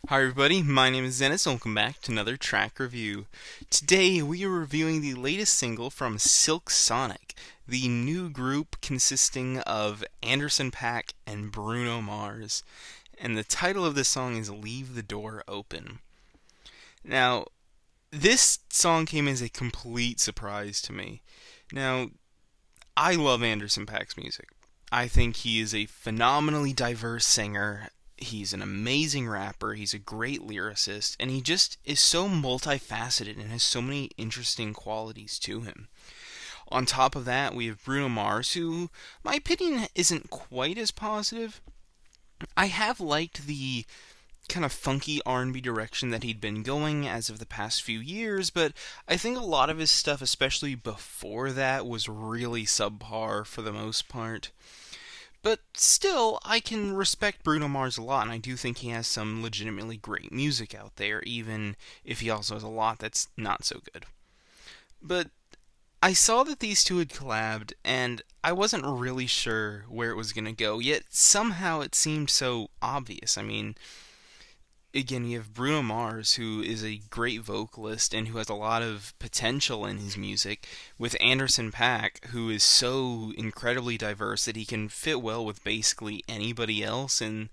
Hi everybody, my name is Dennis and welcome back to another track review. Today we are reviewing the latest single from Silk Sonic, the new group consisting of Anderson .Paak and Bruno Mars. And the title of this song is Leave the Door Open. Now, this song came as a complete surprise to me. Now, I love Anderson .Paak's music. I think he is a phenomenally diverse singer. He's an amazing rapper, he's a great lyricist, and he just is so multifaceted and has so many interesting qualities to him. On top of that, we have Bruno Mars, who, my opinion, isn't quite as positive. I have liked the kind of funky R&B direction that he'd been going as of the past few years, but I think a lot of his stuff, especially before that, was really subpar for the most part. But still, I can respect Bruno Mars a lot, and I do think he has some legitimately great music out there, even if he also has a lot that's not so good. But I saw that these two had collabed, and I wasn't really sure where it was going to go, yet somehow it seemed so obvious. I mean, again, you have Bruno Mars, who is a great vocalist and who has a lot of potential in his music, with Anderson .Paak, who is so incredibly diverse that he can fit well with basically anybody else in,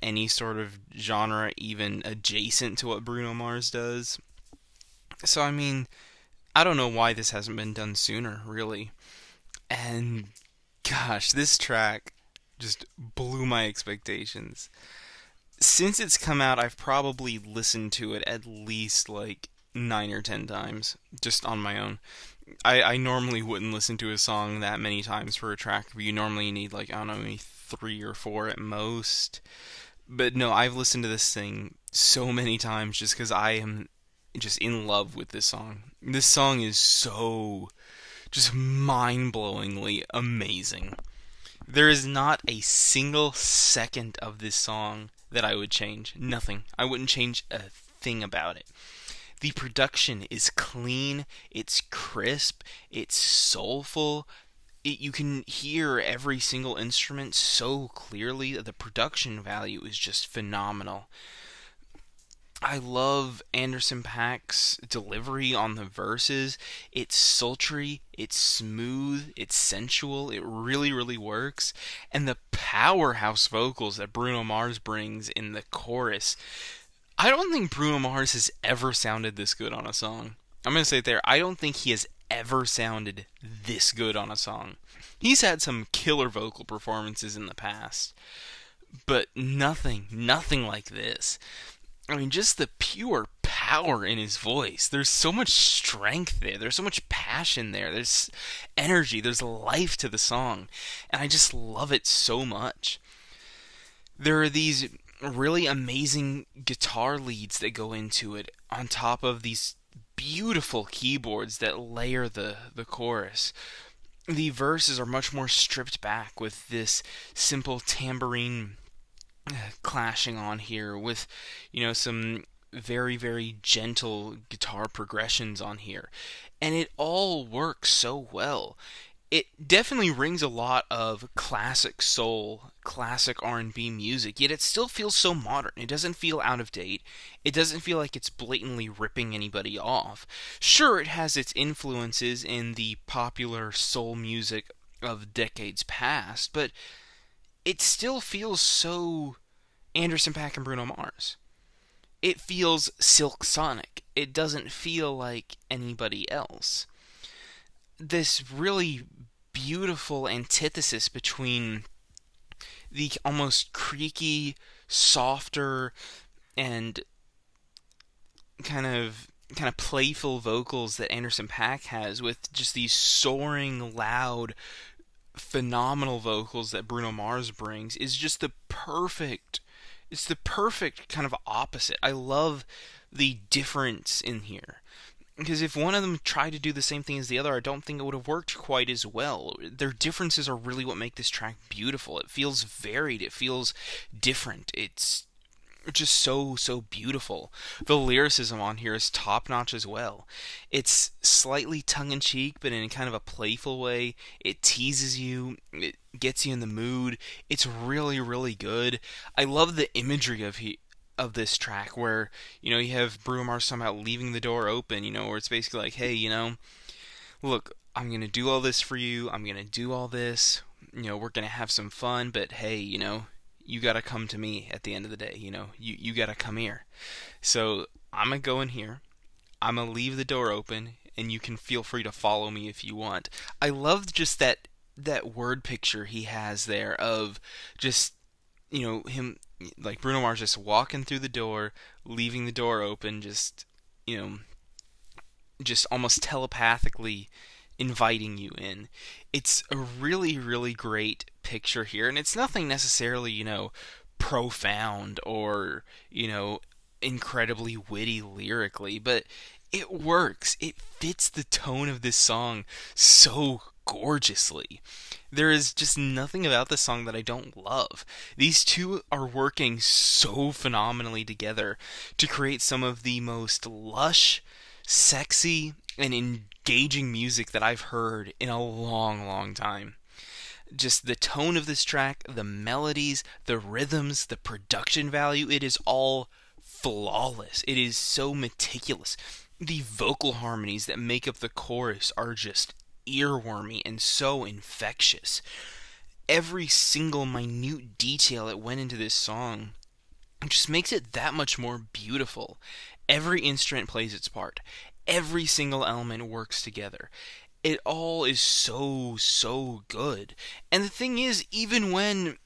any sort of genre, even adjacent to what Bruno Mars does. So, I mean, I don't know why this hasn't been done sooner, really. And, gosh, this track just blew my expectations. Since it's come out, I've probably listened to it at least like 9 or 10 times, just on my own. I normally wouldn't listen to a song that many times for a track review. Normally you need like, I don't know, maybe 3 or 4 at most. But no, I've listened to this thing so many times just because I am just in love with this song. This song is so just mind-blowingly amazing. There is not a single second of this song that I would change. Nothing. I wouldn't change a thing about it. The production is clean, it's crisp, it's soulful. You can hear every single instrument so clearly. The production value is just phenomenal. I love Anderson .Paak's delivery on the verses. It's sultry, it's smooth, it's sensual, it really, really works. And the powerhouse vocals that Bruno Mars brings in the chorus. I don't think Bruno Mars has ever sounded this good on a song. I'm going to say it there. I don't think he has ever sounded this good on a song. He's had some killer vocal performances in the past, but nothing like this. I mean, just the pure power in his voice. There's so much strength there. There's so much passion there. There's energy. There's life to the song. And I just love it so much. There are these really amazing guitar leads that go into it on top of these beautiful keyboards that layer the chorus. The verses are much more stripped back with this simple tambourine clashing on here with, some very, very gentle guitar progressions on here. And it all works so well. It definitely rings a lot of classic soul, classic R&B music, yet it still feels so modern. It doesn't feel out of date. It doesn't feel like it's blatantly ripping anybody off. Sure, it has its influences in the popular soul music of decades past, but it still feels so Anderson .Paak and Bruno Mars. It feels Silk Sonic. It doesn't feel like anybody else. This really beautiful antithesis between the almost creaky, softer, and kind of playful vocals that Anderson .Paak has with just these soaring, loud, phenomenal vocals that Bruno Mars brings is just the perfect kind of opposite. I love the difference in here. Because if one of them tried to do the same thing as the other, I don't think it would have worked quite as well. Their differences are really what make this track beautiful. It feels varied. It feels different. It's just so beautiful. The lyricism on here is top notch as well. It's slightly tongue-in-cheek, but in kind of a playful way. It teases you. It gets you in the mood. It's really, really good. I love the imagery of this track where, you have Bruno Mars somehow leaving the door open, where it's basically like, hey, look, I'm going to do all this for you. I'm going to do all this. We're going to have some fun, but hey, you got to come to me at the end of the day. You got to come here. So I'm going to go in here. I'm going to leave the door open, and you can feel free to follow me if you want. I love just that word picture he has there of just, him, like Bruno Mars just walking through the door, leaving the door open, just, just almost telepathically inviting you in. It's a really, really great picture here, and it's nothing necessarily, profound or, incredibly witty lyrically, but it works. It fits the tone of this song so gorgeously. There is just nothing about this song that I don't love. These two are working so phenomenally together to create some of the most lush, sexy, and engaging music that I've heard in a long, long time. Just the tone of this track, the melodies, the rhythms, the production value, it is all flawless. It is so meticulous. The vocal harmonies that make up the chorus are just earwormy and so infectious. Every single minute detail that went into this song just makes it that much more beautiful. Every instrument plays its part. Every single element works together. It all is so, so good. And the thing is, even when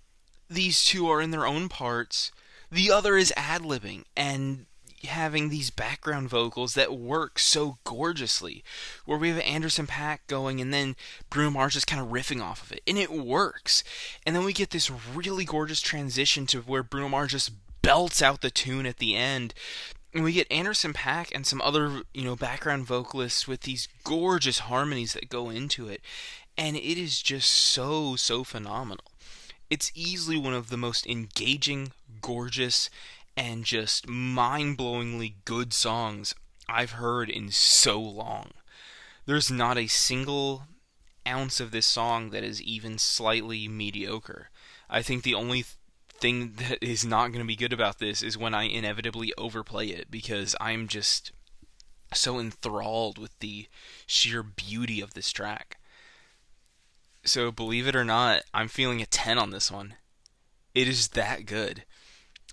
these two are in their own parts, the other is ad-libbing and having these background vocals that work so gorgeously, where we have Anderson .Paak going and then Bruno Mars just kind of riffing off of it, and it works. And then we get this really gorgeous transition to where Bruno Mars just belts out the tune at the end, and we get Anderson .Paak and some other, background vocalists with these gorgeous harmonies that go into it, and it is just so, so phenomenal. It's easily one of the most engaging, gorgeous, and just mind-blowingly good songs I've heard in so long. There's not a single ounce of this song that is even slightly mediocre. I think the only thing that is not going to be good about this is when I inevitably overplay it, because I'm just so enthralled with the sheer beauty of this track. So believe it or not, I'm feeling a 10 on this one. It is that good.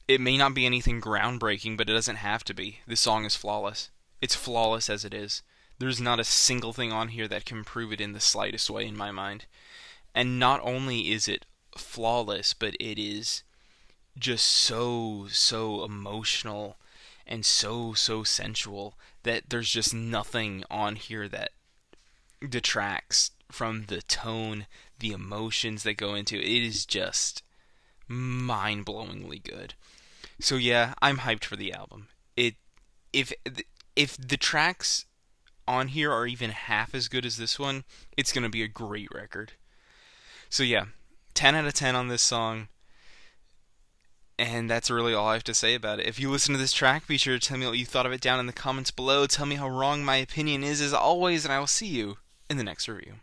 It may not be anything groundbreaking, but it doesn't have to be. This song is flawless. It's flawless as it is. There's not a single thing on here that can prove it in the slightest way in my mind. And not only is it flawless, but it is just so, so emotional and so, so sensual that there's just nothing on here that detracts from the tone, the emotions that go into it. It is just mind-blowingly good. So yeah, I'm hyped for the album. If the tracks on here are even half as good as this one, it's going to be a great record. So yeah, 10 out of 10 on this song. And that's really all I have to say about it. If you listen to this track, be sure to tell me what you thought of it down in the comments below. Tell me how wrong my opinion is, as always, and I will see you in the next review.